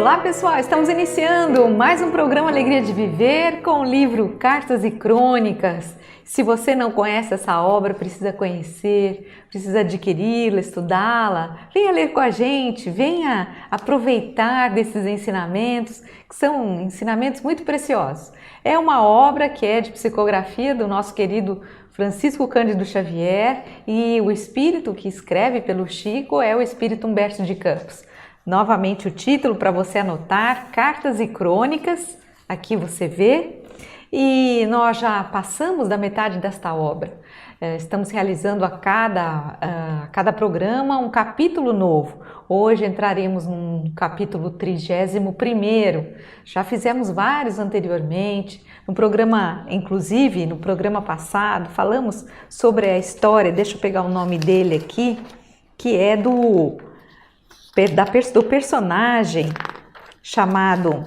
Olá pessoal, estamos iniciando mais um programa Alegria de Viver com o livro Cartas e Crônicas. Se você não conhece essa obra, precisa conhecer, precisa adquiri-la, estudá-la. Venha ler com a gente, venha aproveitar desses ensinamentos, que são ensinamentos muito preciosos. É uma obra que é de psicografia do nosso querido Francisco Cândido Xavier e o espírito que escreve pelo Chico é o espírito Humberto de Campos. Novamente o título para você anotar, Cartas e Crônicas, aqui você vê. E nós já passamos da metade desta obra. Estamos realizando a cada programa um capítulo novo. Hoje entraremos num capítulo 31º. Já fizemos vários anteriormente. No programa, inclusive, no programa passado, falamos sobre a história, deixa eu pegar o nome dele aqui, que é do personagem chamado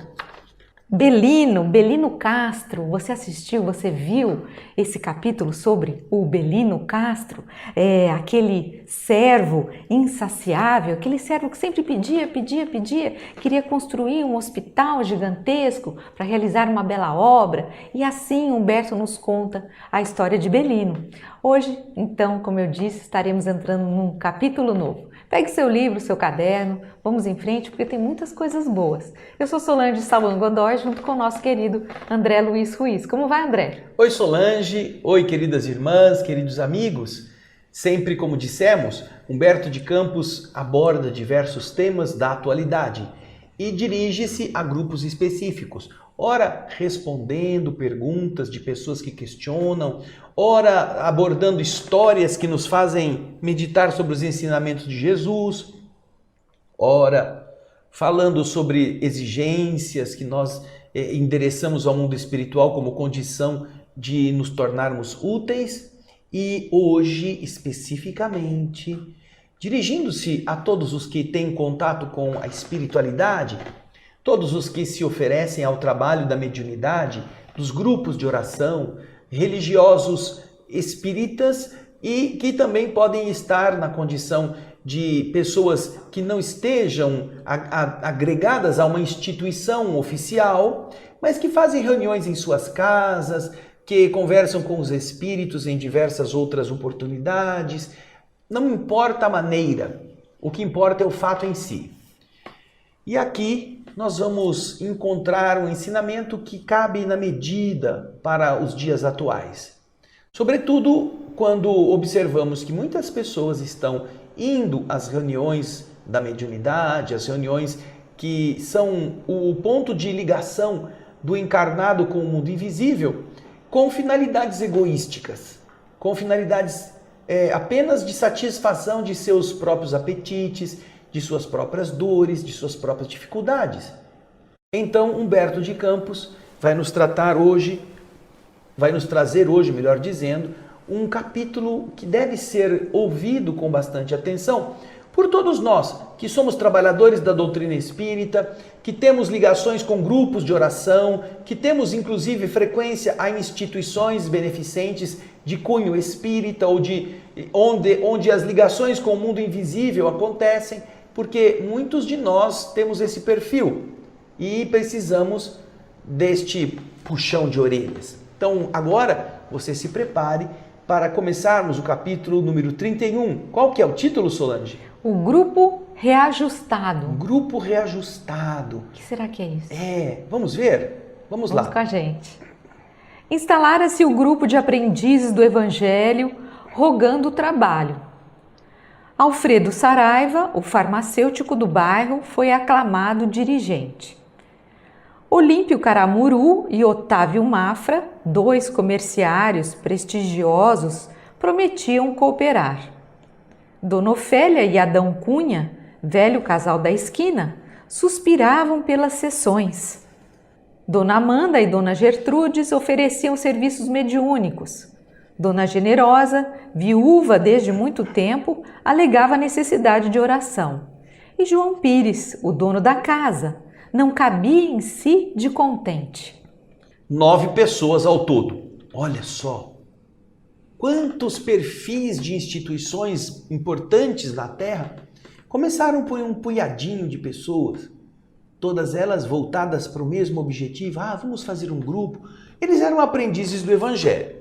Belino Castro. Você assistiu, você viu esse capítulo sobre o Belino Castro? É aquele servo insaciável, aquele servo que sempre pedia, queria construir um hospital gigantesco para realizar uma bela obra. E assim Humberto nos conta a história de Belino. Hoje, então, como eu disse, estaremos entrando num capítulo novo. Pegue seu livro, seu caderno, vamos em frente porque tem muitas coisas boas. Eu sou Solange Salvan Godoy, junto com o nosso querido André Luiz Ruiz. Como vai, André? Oi, Solange. Oi, queridas irmãs, queridos amigos. Sempre como dissemos, Humberto de Campos aborda diversos temas da atualidade e dirige-se a grupos específicos, ora respondendo perguntas de pessoas que questionam, ora abordando histórias que nos fazem meditar sobre os ensinamentos de Jesus, ora falando sobre exigências que nós endereçamos ao mundo espiritual como condição de nos tornarmos úteis, e hoje especificamente dirigindo-se a todos os que têm contato com a espiritualidade, todos os que se oferecem ao trabalho da mediunidade, dos grupos de oração, religiosos espíritas e que também podem estar na condição de pessoas que não estejam agregadas a uma instituição oficial, mas que fazem reuniões em suas casas, que conversam com os espíritos em diversas outras oportunidades. Não importa a maneira, o que importa é o fato em si. E aqui nós vamos encontrar um ensinamento que cabe na medida para os dias atuais. Sobretudo quando observamos que muitas pessoas estão indo às reuniões da mediunidade, às reuniões que são o ponto de ligação do encarnado com o mundo invisível, com finalidades egoísticas, com finalidades apenas de satisfação de seus próprios apetites, de suas próprias dores, de suas próprias dificuldades. Então, Humberto de Campos vai nos trazer hoje, melhor dizendo, um capítulo que deve ser ouvido com bastante atenção por todos nós que somos trabalhadores da doutrina espírita, que temos ligações com grupos de oração, que temos inclusive frequência a instituições beneficentes de cunho espírita ou onde as ligações com o mundo invisível acontecem, porque muitos de nós temos esse perfil e precisamos deste puxão de orelhas. Então agora você se prepare para começarmos o capítulo número 31. Qual que é o título, Solange? O Grupo Reajustado. Grupo Reajustado. O que será que é isso? Vamos ver? Vamos lá. Vamos com a gente. Instalara-se o grupo de aprendizes do Evangelho rogando o trabalho. Alfredo Saraiva, o farmacêutico do bairro, foi aclamado dirigente. Olímpio Caramuru e Otávio Mafra, dois comerciários prestigiosos, prometiam cooperar. Dona Ofélia e Adão Cunha, velho casal da esquina, suspiravam pelas sessões. Dona Amanda e Dona Gertrudes ofereciam serviços mediúnicos. Dona Generosa, viúva desde muito tempo, alegava necessidade de oração. E João Pires, o dono da casa, não cabia em si de contente. 9 pessoas ao todo. Olha só, quantos perfis de instituições importantes na Terra começaram por um punhadinho de pessoas. todas elas voltadas para o mesmo objetivo. Vamos fazer um grupo. Eles eram aprendizes do Evangelho.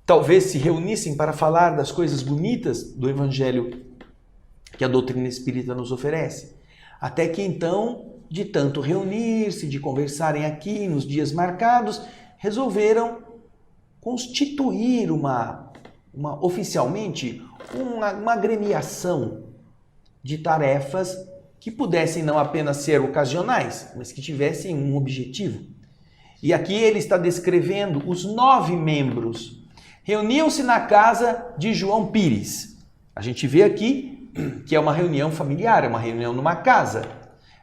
Talvez se reunissem para falar das coisas bonitas do Evangelho que a doutrina espírita nos oferece. Até que então, de tanto reunir-se, de conversarem aqui nos dias marcados, resolveram constituir oficialmente uma agremiação de tarefas que pudessem não apenas ser ocasionais, mas que tivessem um objetivo. E aqui ele está descrevendo os 9 membros. Reuniam-se na casa de João Pires. A gente vê aqui que é uma reunião familiar, é uma reunião numa casa.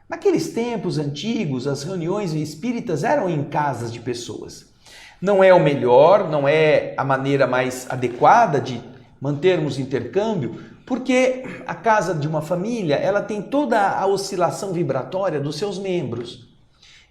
Naqueles tempos antigos, as reuniões espíritas eram em casas de pessoas. Não é o melhor, não é a maneira mais adequada de mantermos intercâmbio, porque a casa de uma família, ela tem toda a oscilação vibratória dos seus membros.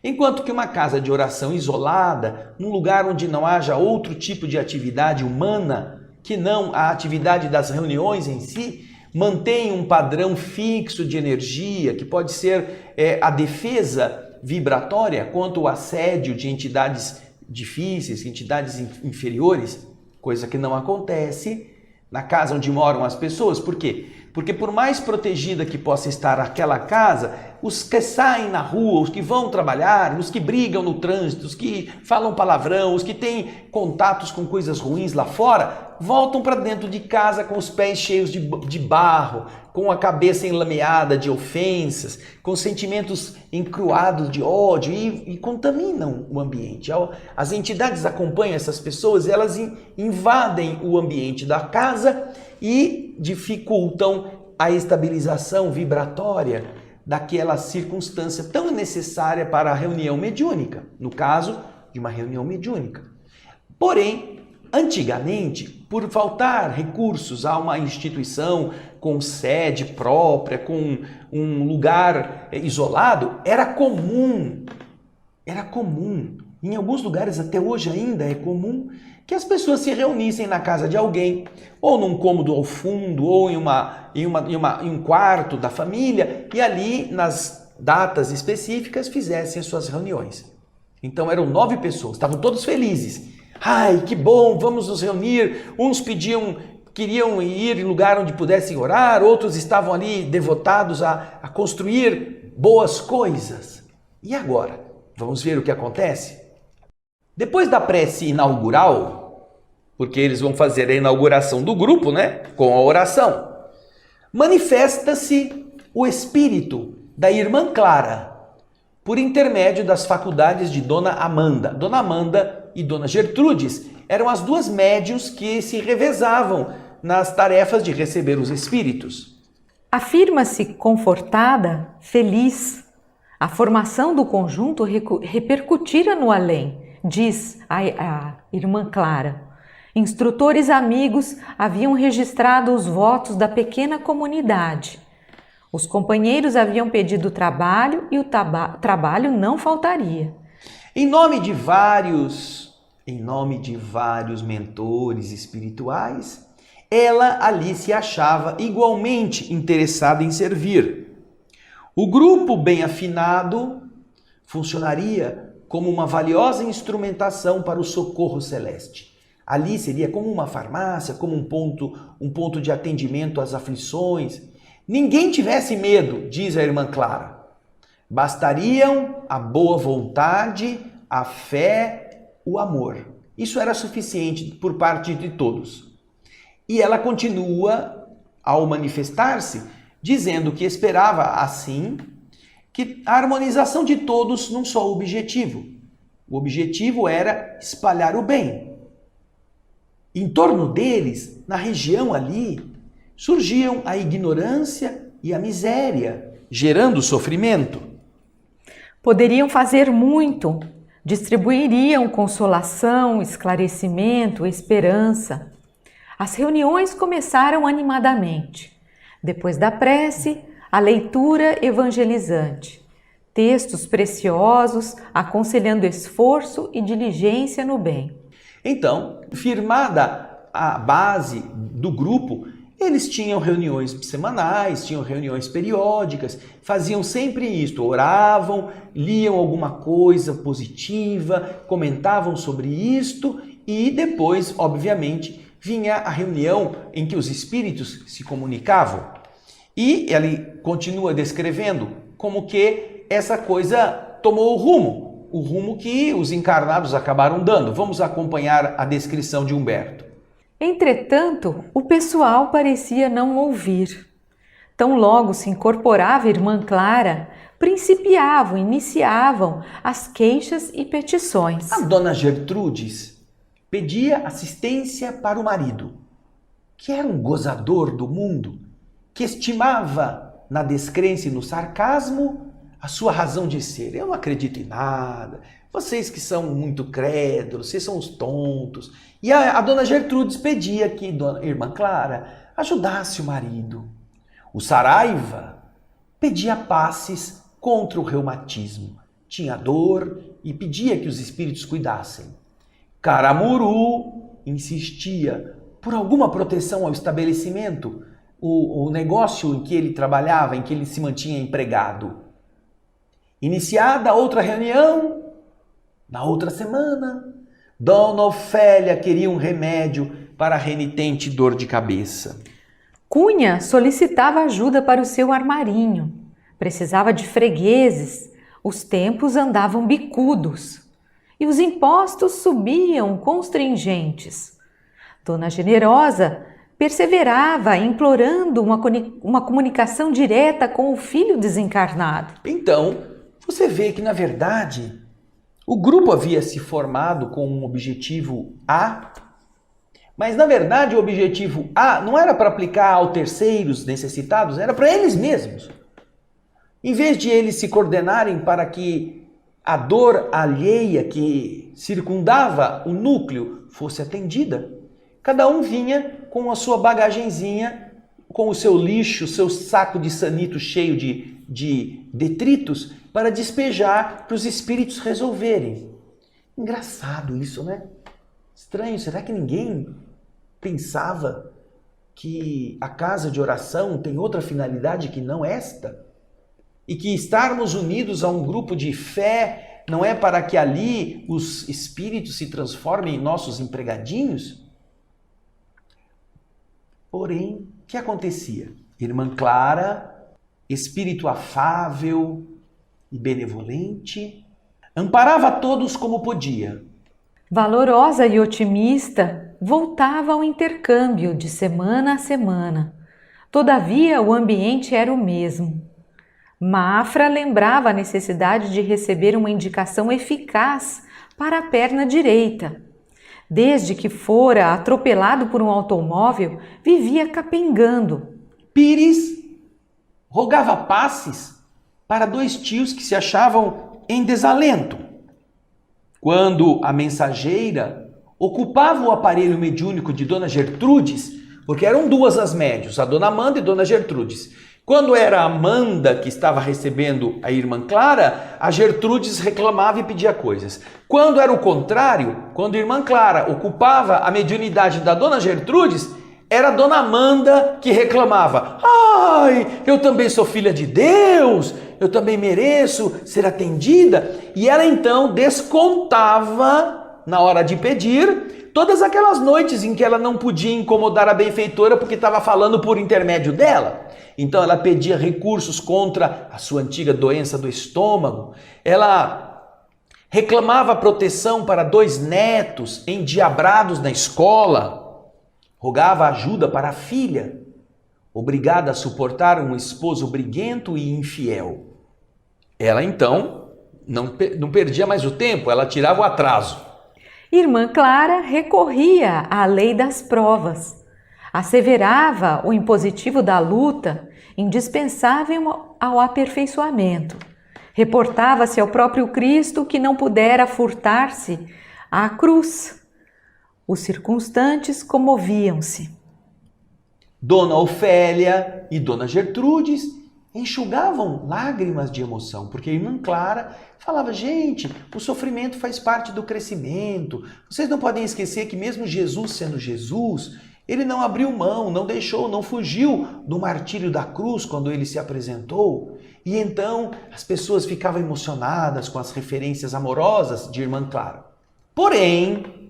Enquanto que uma casa de oração isolada, num lugar onde não haja outro tipo de atividade humana, que não a atividade das reuniões em si, mantém um padrão fixo de energia, que pode ser a defesa vibratória contra o assédio de entidades difíceis, entidades inferiores, coisa que não acontece na casa onde moram as pessoas. Por quê? Porque por mais protegida que possa estar aquela casa, os que saem na rua, os que vão trabalhar, os que brigam no trânsito, os que falam palavrão, os que têm contatos com coisas ruins lá fora, voltam para dentro de casa com os pés cheios de barro, com a cabeça enlameada de ofensas, com sentimentos encruados de ódio e contaminam o ambiente. As entidades acompanham essas pessoas, elas invadem o ambiente da casa e dificultam a estabilização vibratória daquela circunstância tão necessária para a reunião mediúnica, no caso de uma reunião mediúnica. Porém, antigamente, por faltar recursos a uma instituição com sede própria, com um lugar isolado, era comum, em alguns lugares até hoje ainda é comum, que as pessoas se reunissem na casa de alguém, ou num cômodo ao fundo, ou em um quarto da família, e ali, nas datas específicas, fizessem as suas reuniões. Então eram 9 pessoas, estavam todos felizes. Ai, que bom, vamos nos reunir. Uns queriam ir em lugar onde pudessem orar, outros estavam ali devotados a construir boas coisas. E agora? Vamos ver o que acontece? Depois da prece inaugural, porque eles vão fazer a inauguração do grupo, né, com a oração, manifesta-se o espírito da irmã Clara, por intermédio das faculdades de Dona Amanda. Dona Amanda e Dona Gertrudes eram as 2 médiuns que se revezavam nas tarefas de receber os espíritos. Afirma-se confortada, feliz. A formação do conjunto repercutira no além, diz a irmã Clara. Instrutores amigos haviam registrado os votos da pequena comunidade. Os companheiros haviam pedido trabalho e o trabalho não faltaria. Em nome de vários mentores espirituais, ela ali se achava igualmente interessada em servir. O grupo bem afinado funcionaria como uma valiosa instrumentação para o socorro celeste. Ali seria como uma farmácia, como um ponto de atendimento às aflições. Ninguém tivesse medo, diz a irmã Clara. Bastariam a boa vontade, a fé, o amor. Isso era suficiente por parte de todos. E ela continua, ao manifestar-se, dizendo que esperava, assim, que a harmonização de todos num só objetivo. O objetivo era espalhar o bem. Em torno deles, na região ali, surgiam a ignorância e a miséria, gerando sofrimento. Poderiam fazer muito, distribuiriam consolação, esclarecimento, esperança. As reuniões começaram animadamente. Depois da prece, a leitura evangelizante. Textos preciosos aconselhando esforço e diligência no bem. Então, firmada a base do grupo, Eles tinham reuniões semanais, tinham reuniões periódicas, faziam sempre isto, oravam, liam alguma coisa positiva, comentavam sobre isto e depois, obviamente, vinha a reunião em que os espíritos se comunicavam. E ele continua descrevendo como que essa coisa tomou o rumo que os encarnados acabaram dando. Vamos acompanhar a descrição de Humberto. Entretanto, o pessoal parecia não ouvir. Tão logo se incorporava a irmã Clara, iniciavam as queixas e petições. A dona Gertrudes pedia assistência para o marido, que era um gozador do mundo, que estimava na descrença e no sarcasmo a sua razão de ser. Eu não acredito em nada. Vocês que são muito crédulos, vocês são os tontos. E a dona Gertrudes pedia que a irmã Clara ajudasse o marido. O Saraiva pedia passes contra o reumatismo. Tinha dor e pedia que os espíritos cuidassem. Caramuru insistia por alguma proteção ao estabelecimento, o negócio em que ele trabalhava, em que ele se mantinha empregado. Iniciada outra reunião, na outra semana, Dona Ofélia queria um remédio para a renitente dor de cabeça. Cunha solicitava ajuda para o seu armarinho. Precisava de fregueses. Os tempos andavam bicudos. E os impostos subiam constringentes. Dona Generosa perseverava, implorando uma comunicação direta com o filho desencarnado. Então, você vê que, na verdade, o grupo havia se formado com um objetivo A, mas, na verdade, o objetivo A não era para aplicar aos terceiros necessitados, era para eles mesmos. Em vez de eles se coordenarem para que a dor alheia que circundava o núcleo fosse atendida, cada um vinha com a sua bagagenzinha, com o seu lixo, seu saco de sanito cheio de detritos para despejar para os espíritos resolverem. Engraçado isso, né? Estranho, será que ninguém pensava que a casa de oração tem outra finalidade que não esta? E que estarmos unidos a um grupo de fé não é para que ali os espíritos se transformem em nossos empregadinhos? Porém, o que acontecia? Irmã Clara, espírito afável e benevolente, amparava a todos como podia. Valorosa e otimista, voltava ao intercâmbio de semana a semana. Todavia, o ambiente era o mesmo. Mafra lembrava a necessidade de receber uma indicação eficaz para a perna direita. Desde que fora atropelado por um automóvel, vivia capengando. Pires rogava passes para 2 tios que se achavam em desalento. Quando a mensageira ocupava o aparelho mediúnico de Dona Gertrudes, porque eram 2 as médios, a Dona Amanda e Dona Gertrudes. Quando era a Amanda que estava recebendo a irmã Clara, a Gertrudes reclamava e pedia coisas. Quando era o contrário, quando a irmã Clara ocupava a mediunidade da Dona Gertrudes, era a Dona Amanda que reclamava. Ai, eu também sou filha de Deus, eu também mereço ser atendida. E ela então descontava, na hora de pedir, todas aquelas noites em que ela não podia incomodar a benfeitora porque estava falando por intermédio dela. Então ela pedia recursos contra a sua antiga doença do estômago. Ela reclamava proteção para 2 netos endiabrados na escola. Rogava ajuda para a filha, obrigada a suportar um esposo briguento e infiel. Ela então não perdia mais o tempo, ela tirava o atraso. Irmã Clara recorria à lei das provas. Asseverava o impositivo da luta indispensável ao aperfeiçoamento. Reportava-se ao próprio Cristo que não pudera furtar-se à cruz. Os circunstantes comoviam-se. Dona Ofélia e Dona Gertrudes enxugavam lágrimas de emoção, porque a irmã Clara falava, gente, o sofrimento faz parte do crescimento. Vocês não podem esquecer que mesmo Jesus sendo Jesus, Ele não abriu mão, não deixou, não fugiu do martírio da cruz quando ele se apresentou. E então as pessoas ficavam emocionadas com as referências amorosas de Irmã Clara. Porém,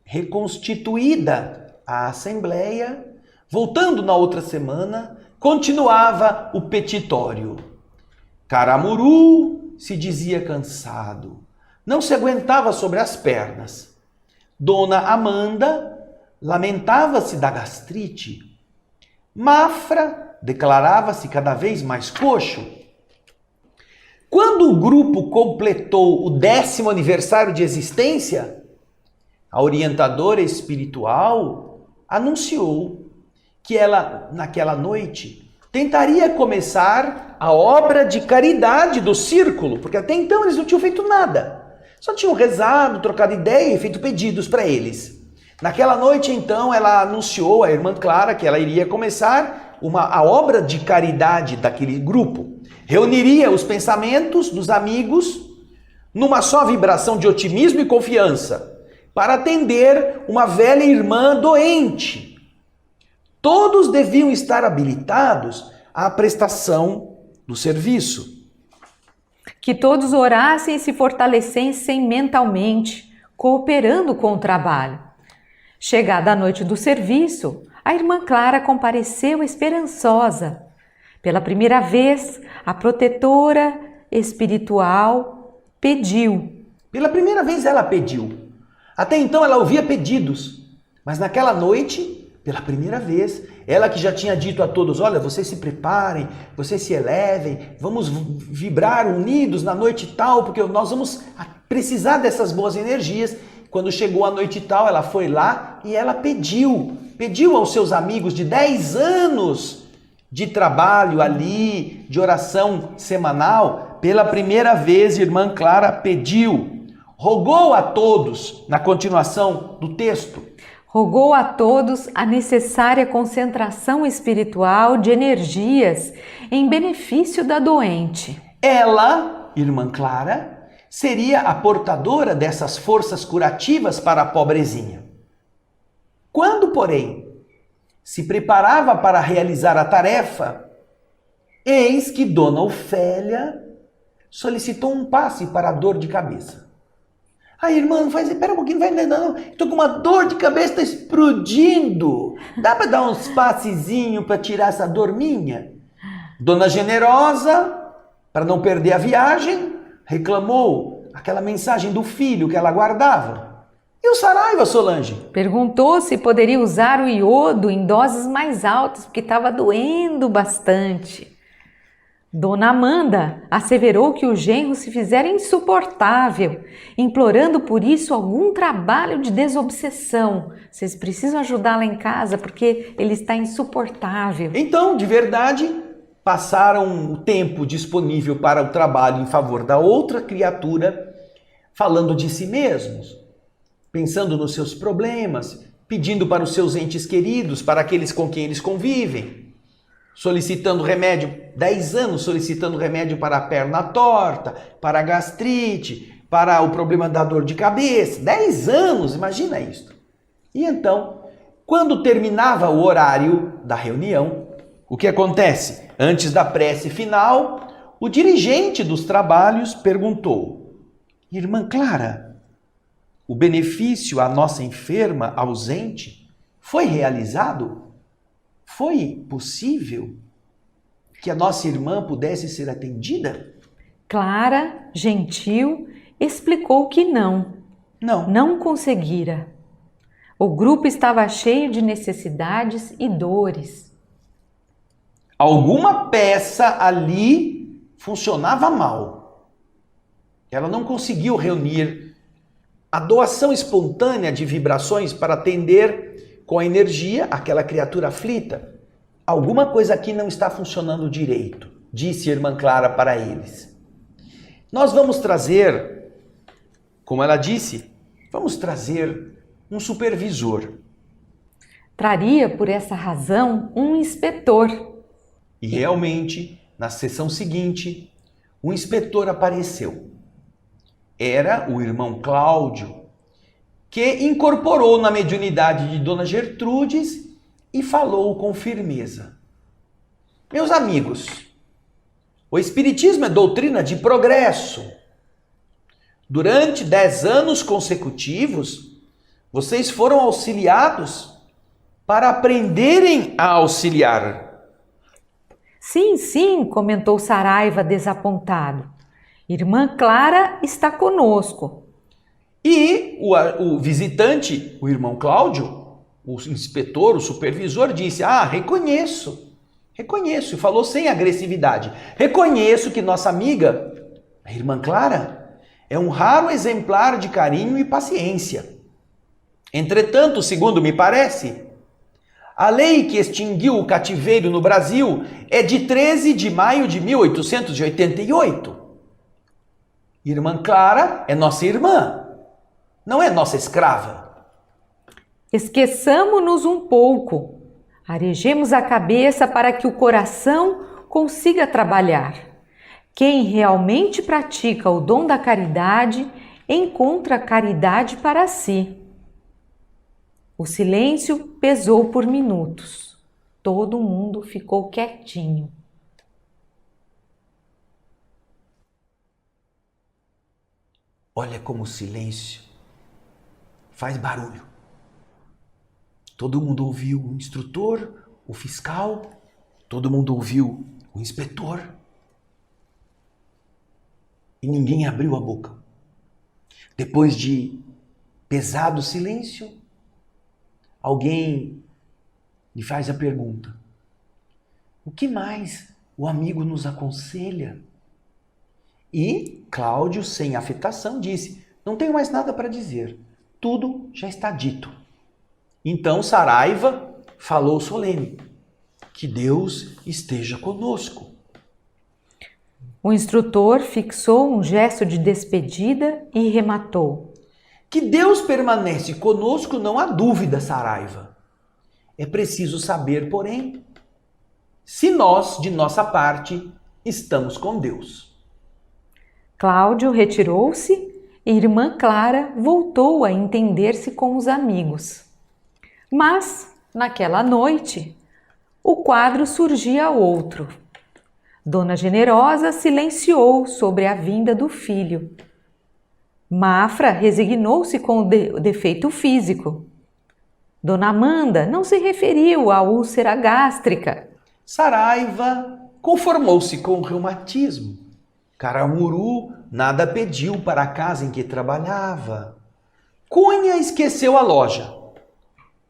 reconstituída a assembleia, voltando na outra semana, continuava o petitório. Caramuru se dizia cansado, não se aguentava sobre as pernas. Dona Amanda lamentava-se da gastrite. Mafra declarava-se cada vez mais coxo. Quando o grupo completou o 10º aniversário de existência, a orientadora espiritual anunciou que ela, naquela noite, tentaria começar a obra de caridade do círculo, porque até então eles não tinham feito nada. Só tinham rezado, trocado ideia e feito pedidos para eles. Naquela noite, então, ela anunciou à Irmã Clara que ela iria começar a obra de caridade daquele grupo. Reuniria os pensamentos dos amigos numa só vibração de otimismo e confiança para atender uma velha irmã doente. Todos deviam estar habilitados à prestação do serviço. Que todos orassem e se fortalecessem mentalmente, cooperando com o trabalho. Chegada a noite do serviço, a Irmã Clara compareceu esperançosa. Pela primeira vez, a protetora espiritual pediu. Pela primeira vez ela pediu. Até então ela ouvia pedidos, mas naquela noite, pela primeira vez, ela que já tinha dito a todos, olha, vocês se preparem, vocês se elevem, vamos vibrar unidos na noite tal, porque nós vamos precisar dessas boas energias. Quando chegou a noite tal, ela foi lá e ela pediu aos seus amigos de 10 anos de trabalho ali, de oração semanal, pela primeira vez, Irmã Clara pediu, rogou a todos, na continuação do texto, rogou a todos a necessária concentração espiritual de energias em benefício da doente. Ela, Irmã Clara, seria a portadora dessas forças curativas para a pobrezinha. Quando, porém, se preparava para realizar a tarefa, eis que Dona Ofélia solicitou um passe para a dor de cabeça. A irmã faz, espera um pouquinho, não vai não, estou com uma dor de cabeça, está explodindo. Dá para dar uns passezinhos para tirar essa dor minha? Dona Generosa, para não perder a viagem, reclamou aquela mensagem do filho que ela guardava. E o Saraiva, Solange? Perguntou se poderia usar o iodo em doses mais altas, porque estava doendo bastante. Dona Amanda asseverou que o genro se fizera insuportável, implorando por isso algum trabalho de desobsessão. Vocês precisam ajudá-la em casa, porque ele está insuportável. Então, de verdade, passaram o tempo disponível para o trabalho em favor da outra criatura, falando de si mesmos, pensando nos seus problemas, pedindo para os seus entes queridos, para aqueles com quem eles convivem, solicitando remédio, 10 anos solicitando remédio para a perna torta, para a gastrite, para o problema da dor de cabeça. 10 anos, imagina isso. E então, quando terminava o horário da reunião, o que acontece? Antes da prece final, o dirigente dos trabalhos perguntou: Irmã Clara, o benefício à nossa enferma ausente foi realizado? Foi possível que a nossa irmã pudesse ser atendida? Clara, gentil, explicou que não conseguira. O grupo estava cheio de necessidades e dores. Alguma peça ali funcionava mal. Ela não conseguiu reunir a doação espontânea de vibrações para atender com a energia aquela criatura aflita. Alguma coisa aqui não está funcionando direito, disse a Irmã Clara para eles. Nós vamos trazer, como ela disse, vamos trazer um supervisor. Traria, por essa razão, um inspetor. E realmente, na sessão seguinte, o inspetor apareceu. Era o irmão Cláudio, que incorporou na mediunidade de Dona Gertrudes e falou com firmeza. Meus amigos, o Espiritismo é doutrina de progresso. Durante 10 anos consecutivos, vocês foram auxiliados para aprenderem a auxiliar. Sim, sim, comentou Saraiva desapontado. Irmã Clara está conosco. E o visitante, o irmão Cláudio, o inspetor, o supervisor, disse: reconheço, e falou sem agressividade. Reconheço que nossa amiga, a irmã Clara, é um raro exemplar de carinho e paciência. Entretanto, segundo me parece, a lei que extinguiu o cativeiro no Brasil é de 13 de maio de 1888. Irmã Clara é nossa irmã, não é nossa escrava. Esqueçamo-nos um pouco. Arejemos a cabeça para que o coração consiga trabalhar. Quem realmente pratica o dom da caridade encontra caridade para si. O silêncio pesou por minutos. Todo mundo ficou quietinho. Olha como o silêncio faz barulho. Todo mundo ouviu o instrutor, o fiscal, todo mundo ouviu o inspetor. E ninguém abriu a boca. Depois de pesado silêncio, alguém lhe faz a pergunta: o que mais o amigo nos aconselha? E Cláudio, sem afetação, disse: não tenho mais nada para dizer, tudo já está dito. Então Saraiva falou solene: que Deus esteja conosco. O instrutor fixou um gesto de despedida e rematou: que Deus permanece conosco, não há dúvida, Saraiva. É preciso saber, porém, se nós, de nossa parte, estamos com Deus. Cláudio retirou-se e irmã Clara voltou a entender-se com os amigos. Mas, naquela noite, o quadro surgia outro. Dona Generosa silenciou sobre a vinda do filho. Mafra resignou-se com o defeito físico. Dona Amanda não se referiu à úlcera gástrica. Saraiva conformou-se com o reumatismo. Caramuru nada pediu para a casa em que trabalhava. Cunha esqueceu a loja.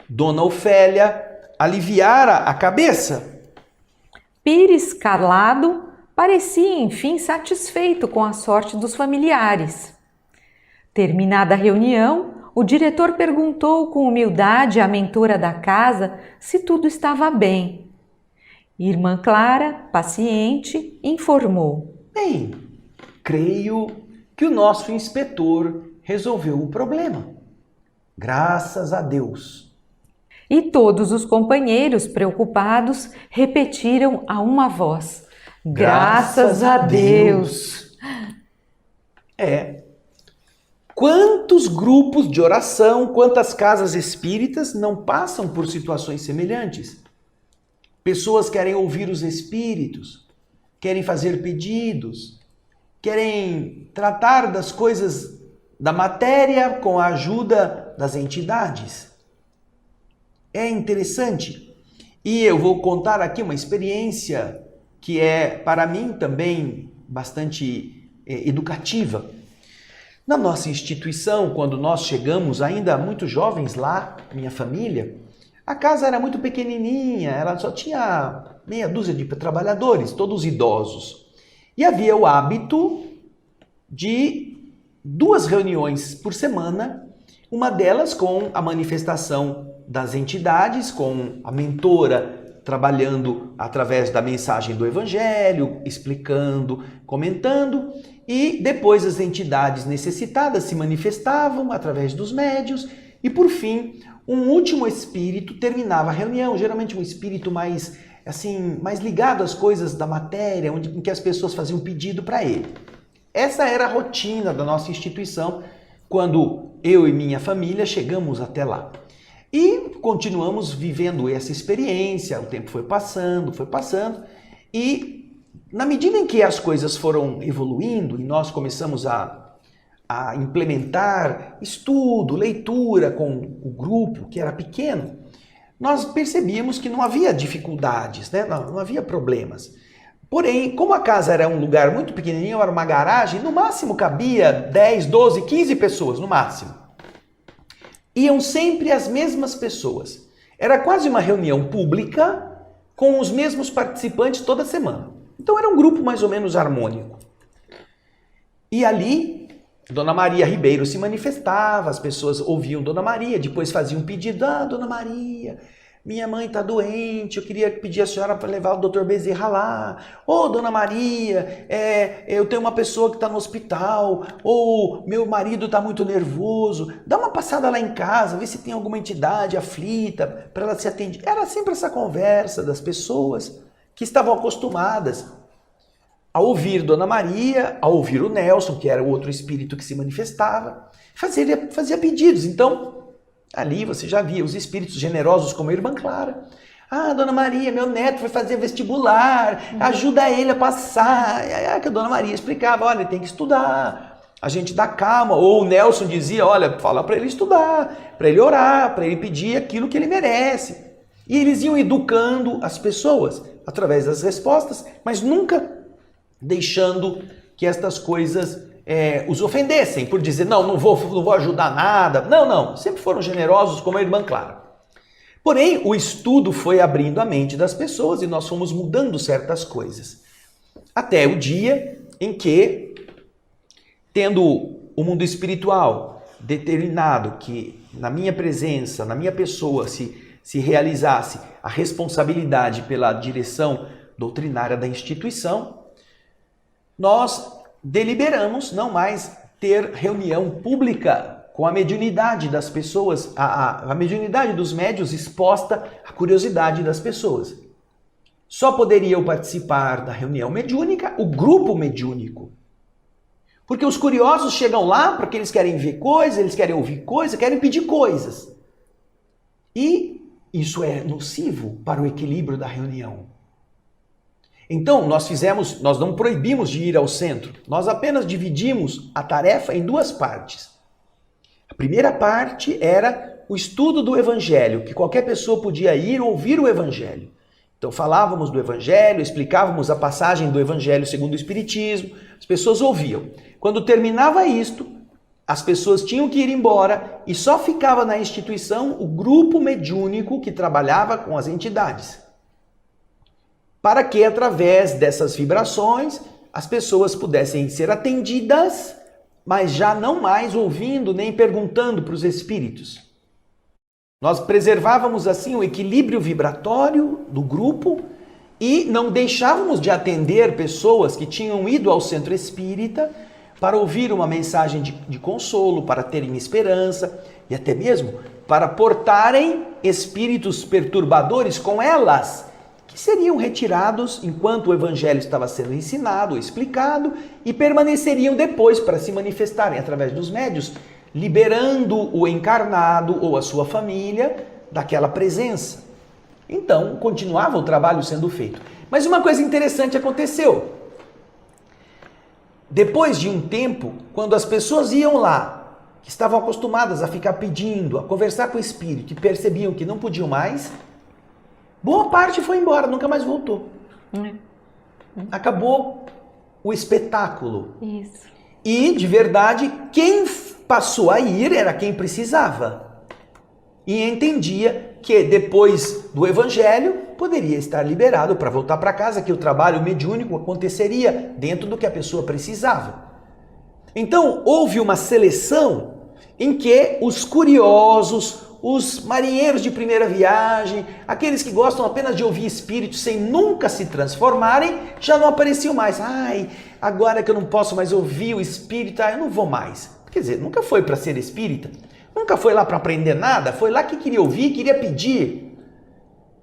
Dona Ofélia aliviara a cabeça. Pires, calado, parecia enfim satisfeito com a sorte dos familiares. Terminada a reunião, o diretor perguntou com humildade à mentora da casa se tudo estava bem. Irmã Clara, paciente, informou: bem, creio que o nosso inspetor resolveu o problema. Graças a Deus. E todos os companheiros, preocupados, repetiram a uma voz: graças a Deus! Quantos grupos de oração, quantas casas espíritas não passam por situações semelhantes? Pessoas querem ouvir os espíritos, querem fazer pedidos, querem tratar das coisas da matéria com a ajuda das entidades. É interessante. E eu vou contar aqui uma experiência que é, para mim, também bastante educativa. Na nossa instituição, quando nós chegamos, ainda muito jovens lá, minha família, a casa era muito pequenininha, ela só tinha meia dúzia de trabalhadores, todos idosos. E havia o hábito de 2 reuniões por semana, uma delas com a manifestação das entidades, com a mentora trabalhando através da mensagem do Evangelho, explicando, comentando, e depois as entidades necessitadas se manifestavam através dos médiuns, e por fim, um último espírito terminava a reunião, geralmente um espírito mais ligado às coisas da matéria, em que as pessoas faziam pedido para ele. Essa era a rotina da nossa instituição quando eu e minha família chegamos até lá. E continuamos vivendo essa experiência, o tempo foi passando, e na medida em que as coisas foram evoluindo e nós começamos a implementar estudo, leitura com o grupo, que era pequeno, nós percebíamos que não havia dificuldades, né? Não havia problemas. Porém, como a casa era um lugar muito pequenininho, era uma garagem, no máximo cabia 10, 12, 15 pessoas, no máximo. Iam sempre as mesmas pessoas. Era quase uma reunião pública com os mesmos participantes toda semana. Então era um grupo mais ou menos harmônico. E ali, Dona Maria Ribeiro se manifestava, as pessoas ouviam Dona Maria, depois faziam um pedido: Dona Maria, minha mãe está doente, eu queria pedir a senhora para levar o Dr. Bezerra lá. Dona Maria, eu tenho uma pessoa que está no hospital. Meu marido está muito nervoso. Dá uma passada lá em casa, vê se tem alguma entidade aflita para ela se atender. Era sempre essa conversa das pessoas que estavam acostumadas a ouvir Dona Maria, a ouvir o Nelson, que era o outro espírito que se manifestava, fazia pedidos. Então, ali você já via os espíritos generosos como a irmã Clara. Dona Maria, meu neto foi fazer vestibular, ajuda ele a passar. Que a Dona Maria explicava: olha, ele tem que estudar, a gente dá calma. Ou o Nelson dizia: olha, fala para ele estudar, para ele orar, para ele pedir aquilo que ele merece. E eles iam educando as pessoas através das respostas, mas nunca deixando que estas coisas os ofendessem, por dizer: não vou ajudar nada. Não, sempre foram generosos como a irmã Clara. Porém, o estudo foi abrindo a mente das pessoas e nós fomos mudando certas coisas. Até o dia em que, tendo o mundo espiritual determinado que na minha presença, na minha pessoa, se realizasse a responsabilidade pela direção doutrinária da instituição, nós deliberamos não mais ter reunião pública com a mediunidade das pessoas, a mediunidade dos médiuns exposta à curiosidade das pessoas. Só poderiam participar da reunião mediúnica o grupo mediúnico. Porque os curiosos chegam lá porque eles querem ver coisas, eles querem ouvir coisas, querem pedir coisas. E isso é nocivo para o equilíbrio da reunião. Então, nós não proibimos de ir ao centro, nós apenas dividimos a tarefa em duas partes. A primeira parte era o estudo do Evangelho, que qualquer pessoa podia ir ouvir o Evangelho. Então, falávamos do Evangelho, explicávamos a passagem do Evangelho segundo o Espiritismo, as pessoas ouviam. Quando terminava isto, as pessoas tinham que ir embora e só ficava na instituição o grupo mediúnico que trabalhava com as entidades, para que, através dessas vibrações, as pessoas pudessem ser atendidas, mas já não mais ouvindo nem perguntando para os espíritos. Nós preservávamos assim o equilíbrio vibratório do grupo e não deixávamos de atender pessoas que tinham ido ao centro espírita para ouvir uma mensagem de consolo, para terem esperança e até mesmo para portarem espíritos perturbadores com elas, que seriam retirados enquanto o Evangelho estava sendo ensinado, explicado, e permaneceriam depois para se manifestarem através dos médiuns, liberando o encarnado ou a sua família daquela presença. Então, continuava o trabalho sendo feito. Mas uma coisa interessante aconteceu. Depois de um tempo, quando as pessoas iam lá, que estavam acostumadas a ficar pedindo, a conversar com o espírito e percebiam que não podiam mais, boa parte foi embora, nunca mais voltou. Acabou o espetáculo. Isso. E, de verdade, quem passou a ir era quem precisava. E entendia que depois do Evangelho poderia estar liberado para voltar para casa, que o trabalho mediúnico aconteceria dentro do que a pessoa precisava. Então, houve uma seleção em que os curiosos, os marinheiros de primeira viagem, aqueles que gostam apenas de ouvir espíritos sem nunca se transformarem, já não apareciam mais. Agora que eu não posso mais ouvir o espírito, eu não vou mais. Quer dizer, nunca foi para ser espírita, nunca foi lá para aprender nada, foi lá que queria ouvir, queria pedir.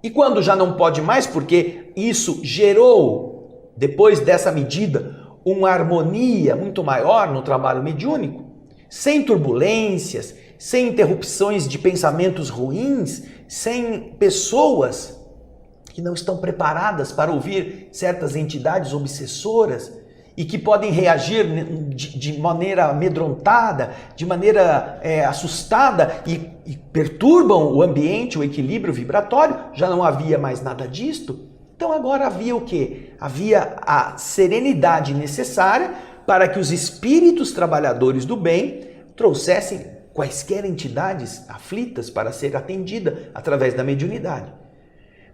E quando já não pode mais, porque isso gerou, depois dessa medida, uma harmonia muito maior no trabalho mediúnico, sem turbulências, sem interrupções de pensamentos ruins, sem pessoas que não estão preparadas para ouvir certas entidades obsessoras e que podem reagir de maneira amedrontada, de maneira assustada e perturbam o ambiente, o equilíbrio vibratório. Já não havia mais nada disto. Então agora havia o quê? Havia a serenidade necessária para que os espíritos trabalhadores do bem trouxessem quaisquer entidades aflitas para ser atendida através da mediunidade.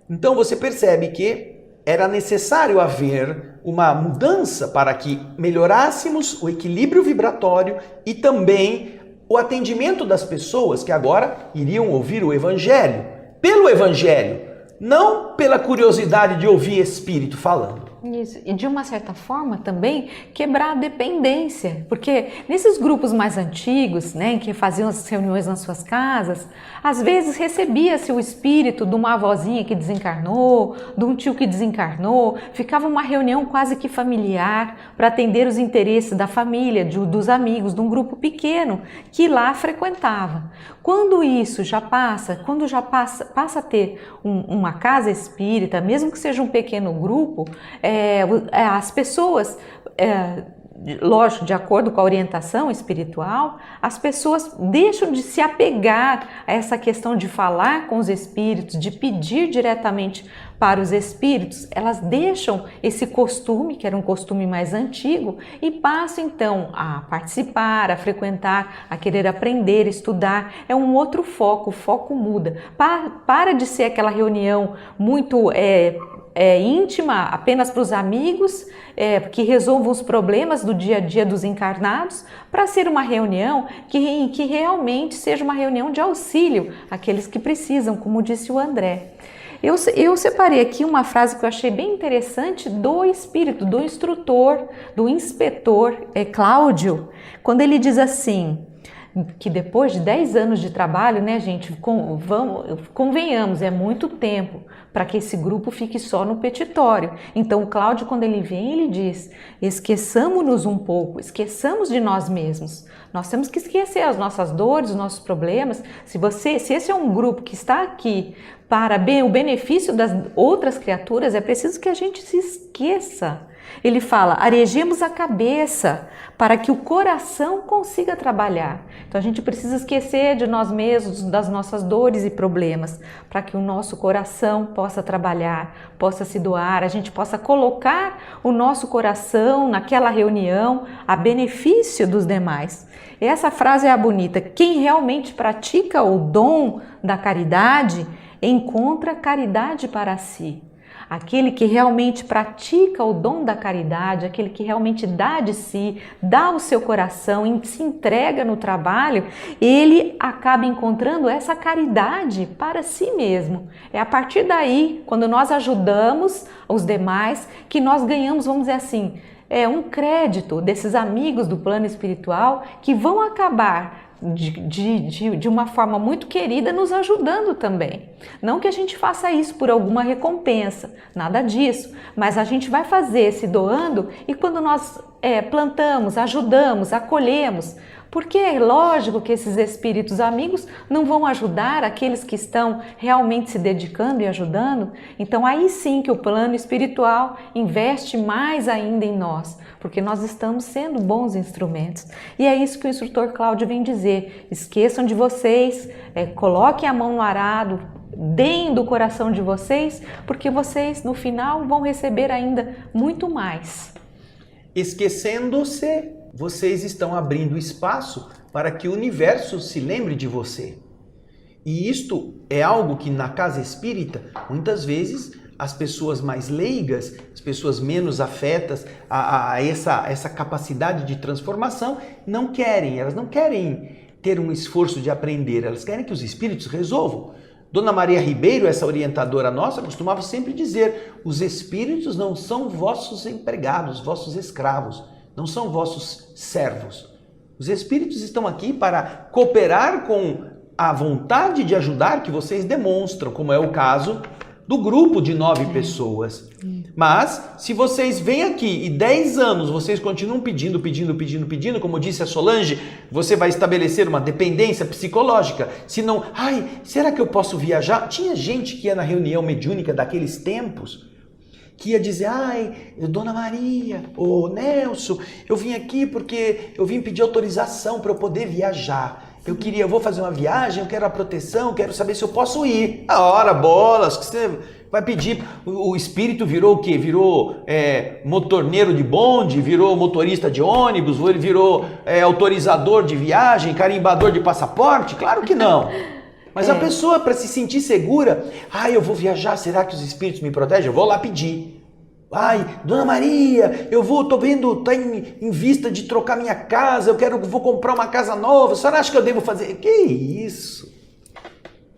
Então você percebe que era necessário haver uma mudança para que melhorássemos o equilíbrio vibratório e também o atendimento das pessoas que agora iriam ouvir o Evangelho, pelo Evangelho, não pela curiosidade de ouvir espírito falando. Isso, e de uma certa forma também quebrar a dependência, porque nesses grupos mais antigos, né, que faziam as reuniões nas suas casas, às vezes recebia-se o espírito de uma avózinha que desencarnou, de um tio que desencarnou, ficava uma reunião quase que familiar para atender os interesses da família, dos amigos, de um grupo pequeno que lá frequentava. Quando isso já passa, passa a ter uma casa espírita, mesmo que seja um pequeno grupo, as pessoas, lógico, de acordo com a orientação espiritual, as pessoas deixam de se apegar a essa questão de falar com os espíritos, de pedir diretamente para os espíritos. Elas deixam esse costume, que era um costume mais antigo, e passam então a participar, a frequentar, a querer aprender, estudar. É um outro foco, o foco muda. Para de ser aquela reunião muito íntima, apenas para os amigos, que resolvam os problemas do dia a dia dos encarnados, para ser uma reunião que realmente seja uma reunião de auxílio àqueles que precisam, como disse o André. Eu separei aqui uma frase que eu achei bem interessante do espírito, do instrutor, do inspetor Cláudio, quando ele diz assim, que depois de 10 anos de trabalho, né, gente, convenhamos, é muito tempo para que esse grupo fique só no petitório. Então o Cláudio, quando ele vem, ele diz, esqueçamos-nos um pouco, esqueçamos de nós mesmos. Nós temos que esquecer as nossas dores, os nossos problemas. Se esse é um grupo que está aqui para o benefício das outras criaturas, é preciso que a gente se esqueça. Ele fala, arejemos a cabeça para que o coração consiga trabalhar. Então a gente precisa esquecer de nós mesmos, das nossas dores e problemas, para que o nosso coração possa trabalhar, possa se doar, a gente possa colocar o nosso coração naquela reunião a benefício dos demais. Essa frase é a bonita. Quem realmente pratica o dom da caridade, encontra caridade para si. Aquele que realmente pratica o dom da caridade, aquele que realmente dá de si, dá o seu coração e se entrega no trabalho, ele acaba encontrando essa caridade para si mesmo. É a partir daí, quando nós ajudamos os demais, que nós ganhamos, vamos dizer assim, um crédito desses amigos do plano espiritual que vão acabar de uma forma muito querida nos ajudando também. Não que a gente faça isso por alguma recompensa, nada disso, mas a gente vai fazer se doando e quando nós plantamos, ajudamos, acolhemos, porque é lógico que esses espíritos amigos não vão ajudar aqueles que estão realmente se dedicando e ajudando. Então aí sim que o plano espiritual investe mais ainda em nós, porque nós estamos sendo bons instrumentos. E é isso que o instrutor Cláudio vem dizer, esqueçam de vocês, coloquem a mão no arado, deem do coração de vocês, porque vocês no final vão receber ainda muito mais. Esquecendo-se, vocês estão abrindo espaço para que o universo se lembre de você. E isto é algo que na casa espírita, muitas vezes, as pessoas mais leigas, as pessoas menos afetas a essa capacidade de transformação, não querem. Elas não querem ter um esforço de aprender, elas querem que os espíritos resolvam. Dona Maria Ribeiro, essa orientadora nossa, costumava sempre dizer, os espíritos não são vossos empregados, vossos escravos, não são vossos servos. Os espíritos estão aqui para cooperar com a vontade de ajudar que vocês demonstram, como é o caso do grupo de 9 pessoas. Mas, se vocês vêm aqui e 10 anos vocês continuam pedindo, como disse a Solange, você vai estabelecer uma dependência psicológica. Se não, será que eu posso viajar? Tinha gente que ia na reunião mediúnica daqueles tempos, que ia dizer, Dona Maria, ô Nelson, eu vim aqui porque eu vim pedir autorização para eu poder viajar. Eu vou fazer uma viagem, eu quero a proteção, quero saber se eu posso ir. A hora, bolas, que você vai pedir. O espírito virou o quê? Virou motorneiro de bonde, virou motorista de ônibus, virou autorizador de viagem, carimbador de passaporte? Claro que não. Mas a pessoa, para se sentir segura, eu vou viajar, será que os espíritos me protegem? Eu vou lá pedir. Dona Maria, tô vendo, tá em vista de trocar minha casa, vou comprar uma casa nova, a senhora acha que eu devo fazer? Que isso?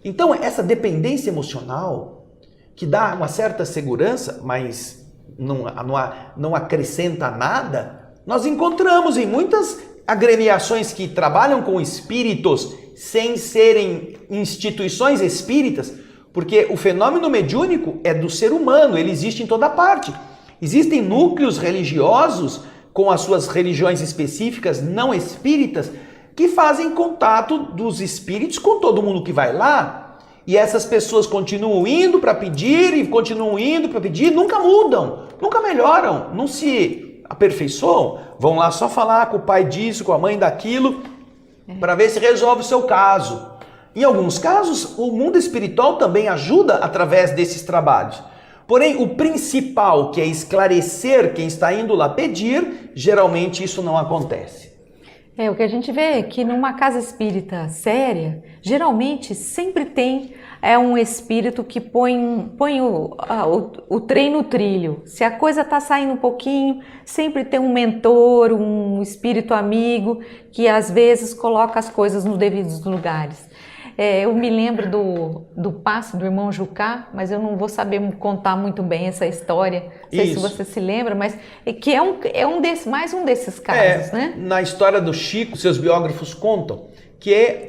Então, essa dependência emocional, que dá uma certa segurança, mas não acrescenta nada, nós encontramos em muitas agremiações que trabalham com espíritos sem serem instituições espíritas, porque o fenômeno mediúnico é do ser humano, ele existe em toda parte. Existem núcleos religiosos com as suas religiões específicas, não espíritas, que fazem contato dos espíritos com todo mundo que vai lá. E essas pessoas continuam indo para pedir e continuam indo para pedir, nunca mudam, nunca melhoram, não se aperfeiçoam. Vão lá só falar com o pai disso, com a mãe daquilo, para ver se resolve o seu caso. Em alguns casos, o mundo espiritual também ajuda através desses trabalhos. Porém, o principal, que é esclarecer quem está indo lá pedir, geralmente isso não acontece. O que a gente vê é que numa casa espírita séria, geralmente sempre tem um espírito que põe o trem no trilho. Se a coisa está saindo um pouquinho, sempre tem um mentor, um espírito amigo, que às vezes coloca as coisas nos devidos lugares. Eu me lembro do passe do irmão Jucá, mas eu não vou saber contar muito bem essa história. Não sei se você se lembra, mas que mais um desses casos, né? Na história do Chico, seus biógrafos contam que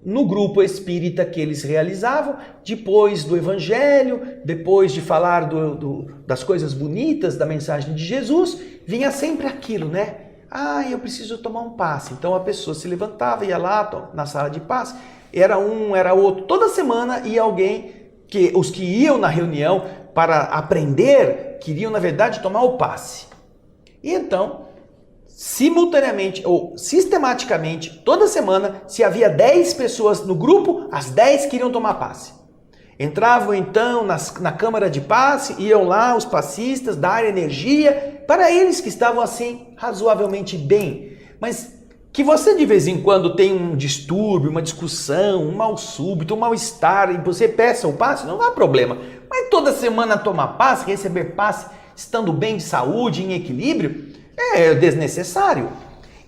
no grupo espírita que eles realizavam, depois do Evangelho, depois de falar das coisas bonitas da mensagem de Jesus, vinha sempre aquilo, né? Eu preciso tomar um passe. Então a pessoa se levantava, ia lá na sala de passe, era um, era outro. Toda semana ia alguém, os que iam na reunião para aprender, queriam na verdade tomar o passe. E então, simultaneamente ou sistematicamente, toda semana, se havia 10 pessoas no grupo, as 10 queriam tomar passe. Entravam então na câmara de passe, iam lá os passistas dar energia para eles que estavam assim razoavelmente bem. Mas que você de vez em quando tem um distúrbio, uma discussão, um mal súbito, um mal-estar e você peça o passe, não há problema. Mas toda semana tomar passe, receber passe, estando bem de saúde, em equilíbrio, é desnecessário.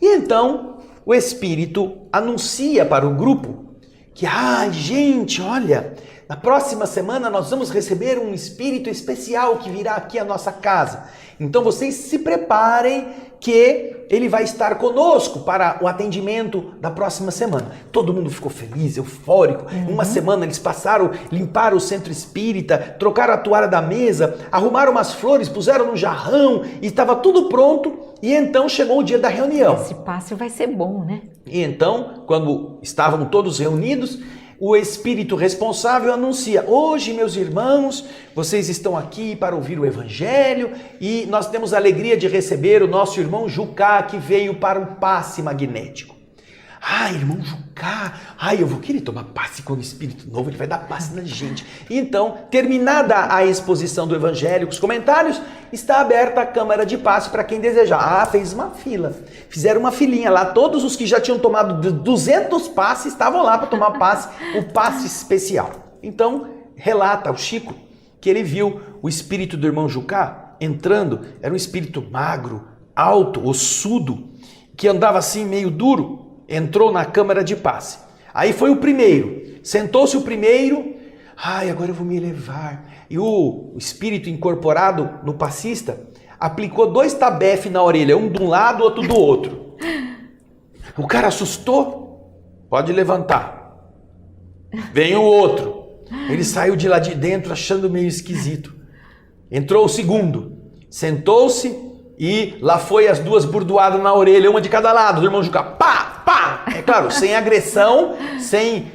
E então o espírito anuncia para o grupo que, gente, olha, na próxima semana nós vamos receber um espírito especial que virá aqui à nossa casa. Então vocês se preparem que ele vai estar conosco para o atendimento da próxima semana. Todo mundo ficou feliz, eufórico. Uma semana eles passaram, limparam o centro espírita, trocaram a toalha da mesa, arrumaram umas flores, puseram no jarrão e estava tudo pronto. E então chegou o dia da reunião. Esse passe vai ser bom, né? E então, quando estavam todos reunidos, o espírito responsável anuncia: hoje, meus irmãos, vocês estão aqui para ouvir o Evangelho e nós temos a alegria de receber o nosso irmão Jucá, que veio para um passe magnético. Irmão Jucá, eu vou querer tomar passe com o espírito novo, ele vai dar passe na gente. Então, terminada a exposição do Evangelho, com os comentários, está aberta a câmara de passe para quem desejar. Fez uma fila, fizeram uma filinha lá, todos os que já tinham tomado 200 passes estavam lá para tomar passe, o passe especial. Então, relata o Chico que ele viu o espírito do irmão Jucá entrando, era um espírito magro, alto, ossudo, que andava assim meio duro. Entrou na câmara de passe. Aí foi o primeiro. Sentou-se o primeiro. Agora eu vou me elevar. E o espírito incorporado no passista aplicou 2 tabefes na orelha, um de um lado, outro do outro. O cara assustou. Pode levantar. Vem o outro. Ele saiu de lá de dentro achando meio esquisito. Entrou o segundo, sentou-se e lá foi as duas burdoadas na orelha, uma de cada lado, do irmão Jucá. Pá, pá! É claro, sem agressão, sem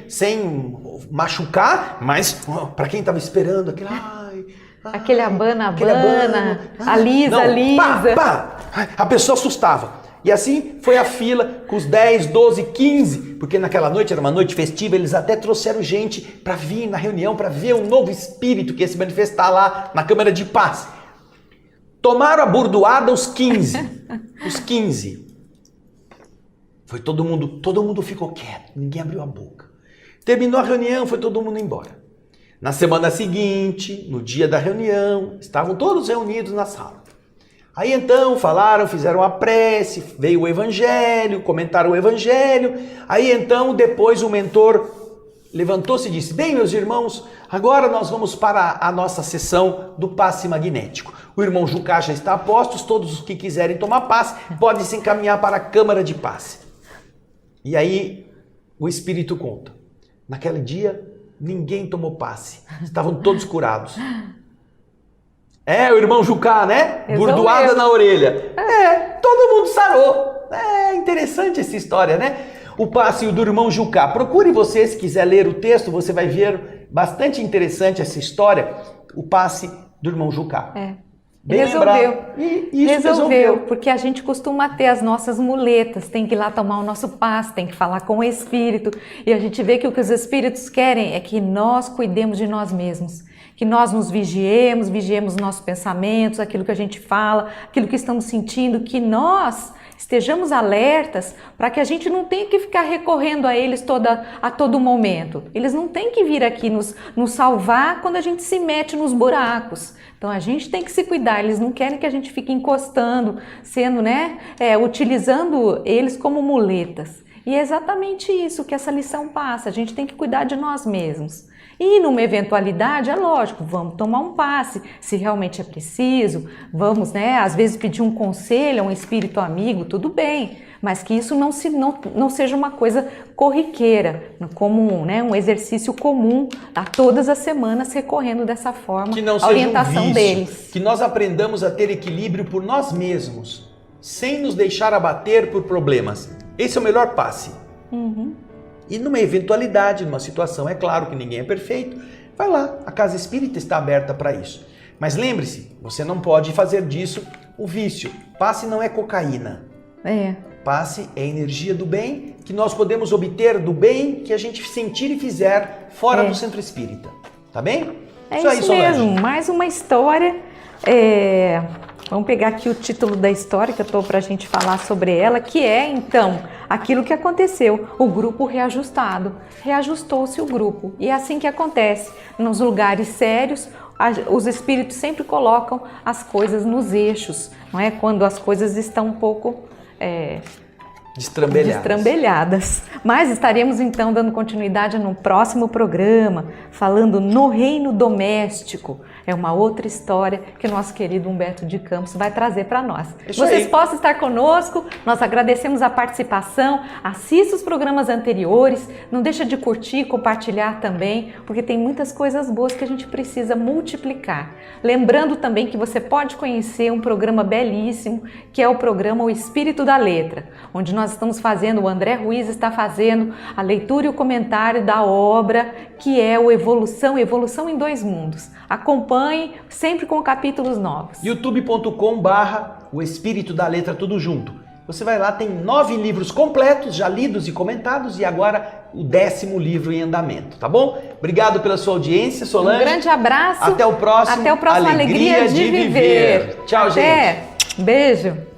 machucar, mas para quem estava esperando aquele... Aquele abana, alisa. Pá, pá. A pessoa assustava. E assim foi a fila com os 10, 12, 15, porque naquela noite era uma noite festiva, eles até trouxeram gente para vir na reunião, para ver um novo espírito que ia se manifestar lá na Câmara de Paz. Tomaram a burdoada os 15. Os 15. Foi todo mundo ficou quieto, ninguém abriu a boca. Terminou a reunião, foi todo mundo embora. Na semana seguinte, no dia da reunião, estavam todos reunidos na sala. Aí então falaram, fizeram a prece, veio o evangelho, comentaram o evangelho. Aí então depois o mentor levantou-se e disse: bem, meus irmãos, agora nós vamos para a nossa sessão do passe magnético. O irmão Jucá já está a postos, todos os que quiserem tomar passe podem se encaminhar para a câmara de passe. E aí o Espírito conta. Naquele dia ninguém tomou passe, estavam todos curados. É, o irmão Jucá, né? Burdoada na orelha. Todo mundo sarou. É interessante essa história, né? O passe do irmão Jucá. Procure você, se quiser ler o texto, você vai ver bastante interessante essa história. O passe do irmão Jucá. Resolveu, porque a gente costuma ter as nossas muletas, tem que ir lá tomar o nosso passe, tem que falar com o Espírito, e a gente vê que o que os Espíritos querem é que nós cuidemos de nós mesmos, que nós nos vigiemos nossos pensamentos, aquilo que a gente fala, aquilo que estamos sentindo, que nós estejamos alertas para que a gente não tenha que ficar recorrendo a eles a todo momento. Eles não têm que vir aqui nos salvar quando a gente se mete nos buracos. Então a gente tem que se cuidar, eles não querem que a gente fique encostando, sendo, utilizando eles como muletas. E é exatamente isso que essa lição passa, a gente tem que cuidar de nós mesmos. E numa eventualidade, é lógico, vamos tomar um passe, se realmente é preciso, vamos, às vezes pedir um conselho a um espírito amigo, tudo bem, mas que isso não seja uma coisa corriqueira, como um exercício comum a todas as semanas recorrendo dessa forma, que não a orientação seja um vício, deles. Que nós aprendamos a ter equilíbrio por nós mesmos, sem nos deixar abater por problemas. Esse é o melhor passe. E numa eventualidade, numa situação, é claro que ninguém é perfeito, vai lá, a Casa Espírita está aberta para isso. Mas lembre-se, você não pode fazer disso o vício. Passe não é cocaína. Passe é energia do bem que nós podemos obter do bem que a gente sentir e fizer fora do centro espírita. Tá bem? É isso mesmo, mais uma história. Vamos pegar aqui o título da história que eu estou para a gente falar sobre ela, que é, então, aquilo que aconteceu, o grupo reajustado. Reajustou-se o grupo. E é assim que acontece. Nos lugares sérios, os espíritos sempre colocam as coisas nos eixos, não é? Quando as coisas estão um pouco destrambelhadas. Mas estaremos, então, dando continuidade no próximo programa, falando no reino doméstico. É uma outra história que o nosso querido Humberto de Campos vai trazer para nós. Vocês possam estar conosco, nós agradecemos a participação, assista os programas anteriores, não deixa de curtir, compartilhar também, porque tem muitas coisas boas que a gente precisa multiplicar. Lembrando também que você pode conhecer um programa belíssimo, que é o programa O Espírito da Letra, onde nós estamos fazendo, o André Ruiz está fazendo a leitura e o comentário da obra, que é o Evolução em Dois Mundos. Acompanhe sempre com capítulos novos. youtube.com/o Espírito da Letra, tudo junto. Você vai lá, tem 9 livros completos, já lidos e comentados, e agora o 10º livro em andamento, tá bom? Obrigado pela sua audiência, Solange. Um grande abraço. Até o próximo Alegria de Viver. Tchau, gente. Beijo.